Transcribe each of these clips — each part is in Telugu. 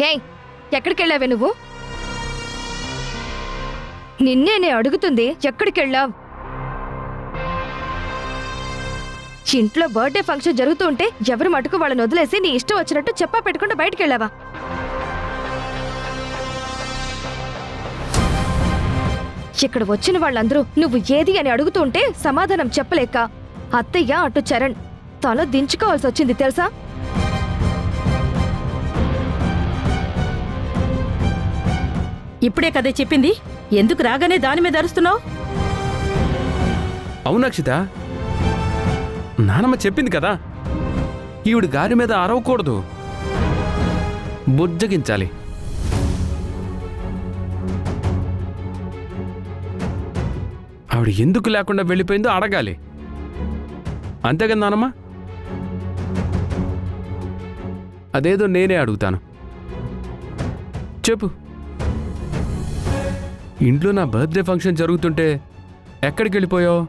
ఏయ్, ఎక్కడికెళ్ళావే నువ్వు? నిన్నే అడుగుతుంది, ఎక్కడికెళ్ళావ్? ఇంట్లో బర్త్డే ఫంక్షన్ జరుగుతూ ఉంటే ఎవరు మటుకు వాళ్ళని వదిలేసి నీ ఇష్టం వచ్చినట్టు చెప్పా పెట్టుకుంటూ బయటికెళ్ళావా? ఇక్కడ వచ్చిన వాళ్ళందరూ నువ్వు ఏది అని అడుగుతూ ఉంటే సమాధానం చెప్పలేక అత్తయ్య అటు చరణ్ తల దించుకోవాల్సి వచ్చింది తెలుసా? ఇప్పుడే కదే చెప్పింది, ఎందుకు రాగానే దాని మీద అరుస్తున్నావు? అవునక్షిత, నానమ్మ చెప్పింది కదా, ఈవిడ గారి మీద అరవకూడదు, బుజ్జగించాలి. ఆవిడ ఎందుకు లేకుండా వెళ్ళిపోయిందో అడగాలి, అంతేగా నానమ్మ? అదేదో నేనే అడుగుతాను, చెప్పు. ఇంట్లో నా బర్త్డే ఫంక్షన్ జరుగుతుంటే ఎక్కడికి వెళ్ళిపోయావు?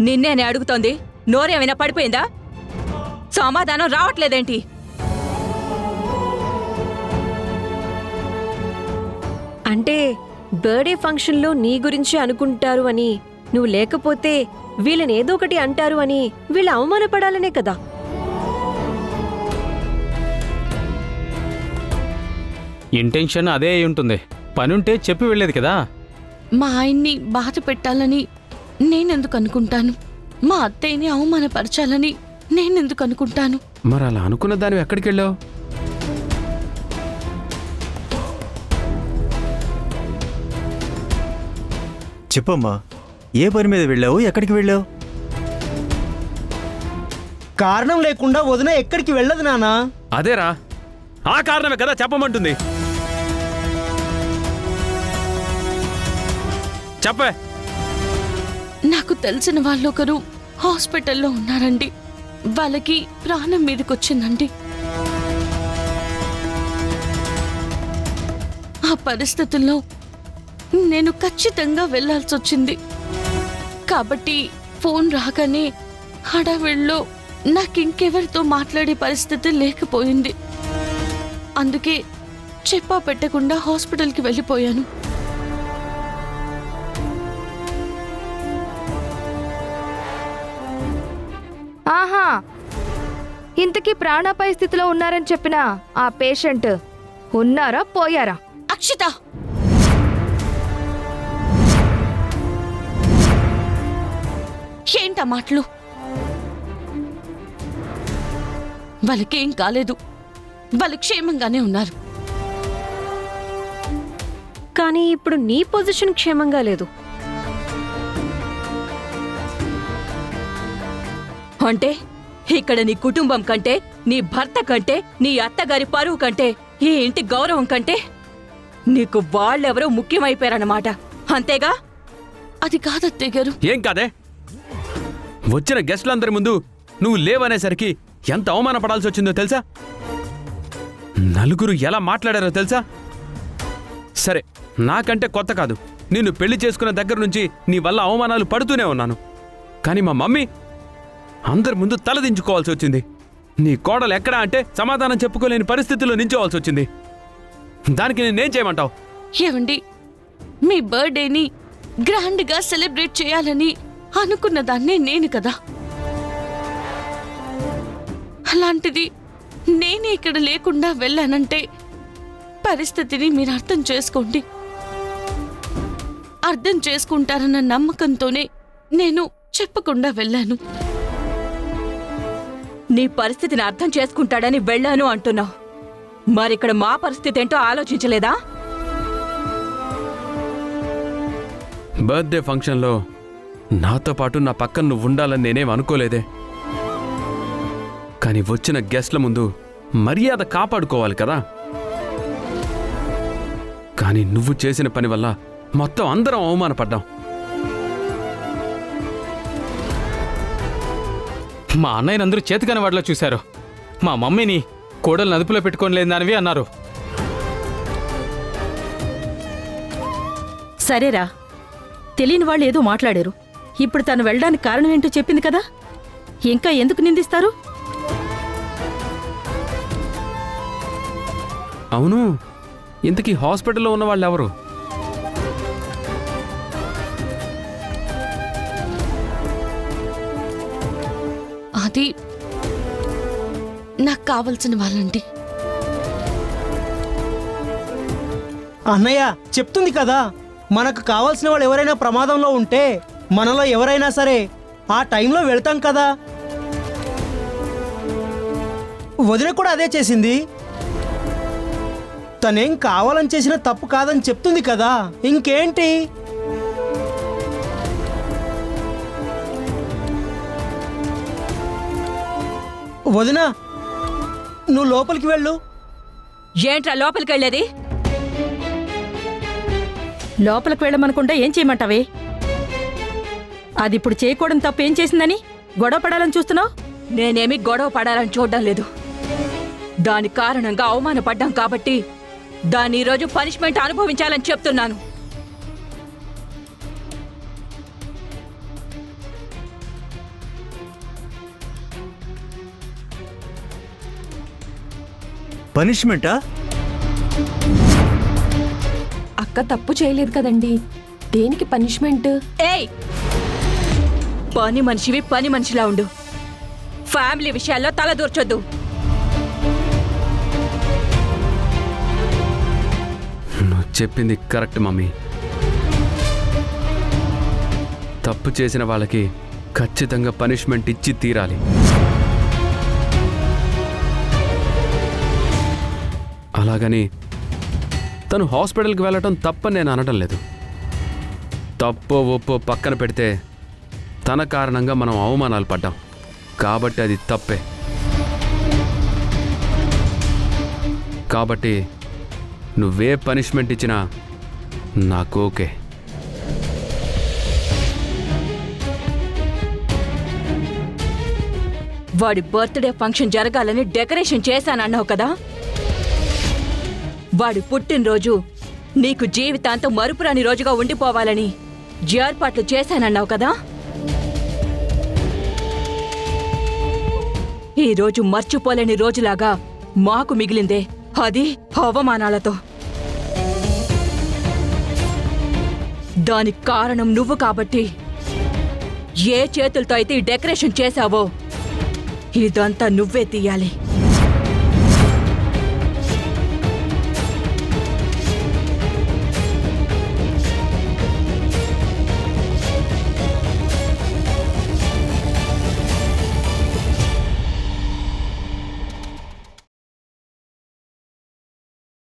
నిన్నేనే అడుగుతోంది, నోరేమైనా పడిపోయిందా? సమాధానం రావట్లేదేంటి? అంటే బర్త్డే ఫంక్షన్లో నీ గురించి అనుకుంటారు అని, నువ్వు లేకపోతే వీళ్ళని ఏదో ఒకటి అంటారు అని వీళ్ళు అవమానపడాలనే కదా. ఇంటెన్షన్ అదే అయి ఉంటుంది. పనుంటే చెప్పి వెళ్ళేది కదా. మా ఆయన్ని బాధ పెట్టాలని నేనెందుకు అనుకుంటాను? మా అత్తయ్యని అవమానపరచాలని నేనెందుకు అనుకుంటాను? మరి అలా అనుకున్న దానివి ఎక్కడికి వెళ్ళావు? చెప్పమ్మా, ఏ పని మీద వెళ్ళావు, ఎక్కడికి వెళ్ళావు? కారణం లేకుండా వదిన ఎక్కడికి వెళ్ళదు నానా. అదేరా, ఆ కారణమే కదా చెప్పమంటుంది. చెప్పే. నాకు తెలిసిన వాళ్ళొకరు హాస్పిటల్లో ఉన్నారండి. వాళ్ళకి ప్రాణం మీదకొచ్చిందండి. ఆ పరిస్థితుల్లో నేను ఖచ్చితంగా వెళ్లాల్సొచ్చింది. కాబట్టి ఫోన్ రాగానే హడావిడిలో నాకింకెవరితో మాట్లాడే పరిస్థితి లేకపోయింది. అందుకే చెప్పా పెట్టకుండా హాస్పిటల్కి వెళ్ళిపోయాను. ఆహా, ఇంతకీ ప్రాణాపాయ స్థితిలో ఉన్నారని చెప్పిన ఆ పేషెంట్ ఉన్నారా పోయారా? అక్షిత, ఏంటా మాటలు? వాళ్ళకేం కాలేదు, వాళ్ళు క్షేమంగానే ఉన్నారు. కానీ ఇప్పుడు నీ పొజిషన్ క్షేమంగా లేదు. అంటే ఇక్కడ నీ కుటుంబం కంటే, నీ భర్త కంటే, నీ అత్తగారి పరువు కంటే, ఈ ఇంటి గౌరవం కంటే నీకు వాళ్ళెవరో ముఖ్యమైపోయారన్నమాట, అంతేగా? అది కాదత్తయ్య గారు. ఏం కాదే, వచ్చిన గెస్టులందరి ముందు నువ్వు లేవనేసరికి ఎంత అవమానపడాల్సి వచ్చిందో తెలుసా? నలుగురు ఎలా మాట్లాడారో తెలుసా? సరే, నాకంటే కొత్త కాదు, నిన్ను పెళ్లి చేసుకున్న దగ్గర నుంచి నీ వల్ల అవమానాలు పడుతూనే ఉన్నాను. కానీ మా మమ్మీ అందరి ముందు తలదించుకోవాల్సి వచ్చింది. నీ కోడలు ఎక్కడా అంటే సమాధానం చెప్పుకోలేని పరిస్థితుల్లో నించోవాల్సి వచ్చింది. దానికి నేనేం చేయమంటావు? ఏమండి, మీ బర్త్డేని గ్రాండ్గా సెలబ్రేట్ చేయాలని అనుకున్న దాన్నే నేను కదా. అలాంటిది నేనే ఇక్కడ లేకుండా వెళ్ళానంటే పరిస్థితిని మీరు అర్థం చేసుకోండి. అర్థం చేసుకుంటారన్న నమ్మకంతోనే నేను చెప్పకుండా వెళ్ళాను. నీ పరిస్థితిని అర్థం చేసుకుంటాడని వెళ్ళాను అంటున్నావు, మరిక్కడ మా పరిస్థితి ఏంటో ఆలోచించలేదా? బర్త్డే ఫంక్షన్లో నాతో పాటు నా పక్కన నువ్వు ఉండాలని నేనేం అనుకోలేదే. కానీ వచ్చిన గెస్ట్ల ముందు మర్యాద కాపాడుకోవాలి కదా. కానీ నువ్వు చేసిన పని వల్ల మొత్తం అందరం అవమానపడ్డాం. మా అన్నయ్యని అందరూ చేతికని వాడిలో చూశారు. మా మమ్మీని కోడలు నదుపులో పెట్టుకొని లేదానివి అన్నారు. సరేరా, తెలియని వాళ్ళు ఏదో మాట్లాడారు, ఇప్పుడు తను వెళ్ళడానికి కారణం ఏంటో చెప్పింది కదా, ఇంకా ఎందుకు నిందిస్తారు? అవును, ఇంతకీ హాస్పిటల్లో ఉన్న వాళ్ళు ఎవరు? అది నాకు కావలసిన వాళ్ళండి. అన్నయ్య చెప్తుంది కదా, మనకు కావాల్సిన వాళ్ళు ఎవరైనా ప్రమాదంలో ఉంటే మనలో ఎవరైనా సరే ఆ టైంలో వెళ్తాం కదా. వదిన కూడా అదే చేసింది. తనేం కావాలని చేసిన తప్పు కాదని చెప్తుంది కదా, ఇంకేంటి? వదిన, నువ్వు లోపలికి వెళ్ళు. ఏంట్రా లోపలికి వెళ్ళేది? లోపలికి వెళ్ళమనుకుంటే ఏం చేయమంటావే? అది ఇప్పుడు చేయకూడని తప్పు ఏం చేసిందని గొడవ పడాలని చూస్తున్నావు? నేనేమి గొడవ పడాలని చూడడం లేదు. దాని కారణంగా అవమానపడ్డాం కాబట్టి దాన్ని ఈరోజు పనిష్మెంట్ అనుభవించాలని చెప్తున్నాను. పనిష్మెంటా? అక్క తప్పు చేయలేదు కదండి, దేనికి పనిష్మెంట్? ఏయ్, పని మనిషివి పని మనిషిలా ఉండు. ఫ్యామిలీ విషయాల్లో తల దూర్చొద్దు. నువ్వు చెప్పింది కరెక్ట్ మమ్మీ. తప్పు చేసిన వాళ్ళకి ఖచ్చితంగా పనిష్మెంట్ ఇచ్చి తీరాలి. అలాగని తను హాస్పిటల్కి వెళ్ళటం తప్పని నేను అనడం లేదు. తప్పో ఒప్పో పక్కన పెడితే తన కారణంగా మనం అవమానాలు పడ్డాం కాబట్టి అది తప్పే. కాబట్టి నువ్వే పనిష్మెంట్ ఇచ్చినా నాకు ఓకే. వాడి బర్త్డే ఫంక్షన్ జరగాలని డెకరేషన్ చేశానన్నావు కదా. వాడి పుట్టినరోజు నీకు జీవితాంతం మరుపురాని రోజుగా ఉండిపోవాలని ఏర్పాట్లు చేశానన్నావు కదా. ఈ రోజు మర్చిపోలేని రోజులాగా మాకు మిగిలిందే, అది అవమానాలతో. దానికి కారణం నువ్వు కాబట్టి ఏ చేతులతో అయితే ఈ డెకరేషన్ చేశావో ఇదంతా నువ్వే తీయాలి.